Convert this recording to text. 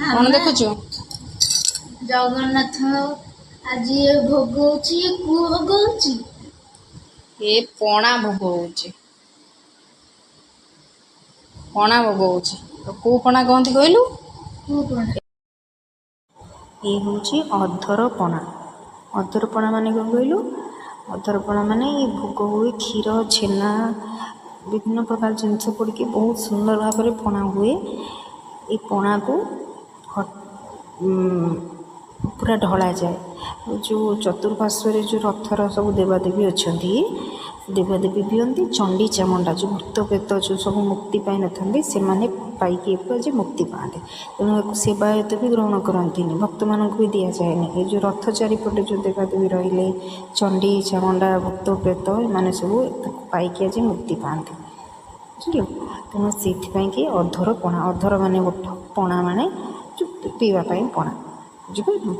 କଣ ଦେଖୁଛୁ? ଜଗନ୍ନାଥ ଆଜି ଭୋଗ ହଉଛି। କୋଉ ଭୋଗ ହଉଛି? ଏ ପଣା ଭୋଗ ହଉଛି। ପଣା ଭୋଗ ହଉଛି। କୋଉ ପଣା କହନ୍ତି କହିଲୁ? କୋଉ ପଣା? ଏ ହେଉଛି ଅଧରପଣା। ଅଧରପଣା ମାନେ କ'ଣ କହିଲୁ? ଅଧରପଣା ମାନେ ଏ ଭୋଗ ହୁଏ କ୍ଷୀର, ଛେନା, ବିଭିନ୍ନ ପ୍ରକାର ଜିନିଷ ପଡ଼ିକି ବହୁତ ସୁନ୍ଦର ଭାବରେ ପଣା ହୁଏ। ଏ ପଣାକୁ ପୁରା ଢଳାଯାଏ। ଯେଉଁ ଚତୁଃପାର୍ଶ୍ୱରେ ଯେଉଁ ରଥର ସବୁ ଦେବାଦେବୀ ଅଛନ୍ତି, ଦେବାଦେବୀ ପିଅନ୍ତି। ଚଣ୍ଡୀ ଚାମୁଣ୍ଡା ଯେଉଁ ଭୂତ ପ୍ରେତ ଯେଉଁ ସବୁ ମୁକ୍ତି ପାଇନଥାନ୍ତି, ସେମାନେ ପାଇକି ଏକୁ ଆଜି ମୁକ୍ତି ପାଆନ୍ତି। ତେଣୁ ଏକୁ ସେବାୟତ ବି ଗ୍ରହଣ କରନ୍ତିନି, ଭକ୍ତମାନଙ୍କୁ ବି ଦିଆଯାଏନି। ଏ ଯେଉଁ ରଥ ଚାରିପଟେ ଯେଉଁ ଦେବାଦେବୀ ରହିଲେ, ଚଣ୍ଡୀ ଚାମୁଣ୍ଡା, ଭୂତ ପ୍ରେତ, ଏମାନେ ସବୁ ତାକୁ ପାଇକି ଆଜି ମୁକ୍ତି ପାଆନ୍ତି। ବୁଝିଲୁ? ତେଣୁ ସେଇଥିପାଇଁକି ଅଧର ପଣା, ଅଧର ମାନେ ଗୋଟେ ପଣା ମାନେ ପିଇବା ପାଇଁ ପଣା। ବୁଝିପାରିଲୁ?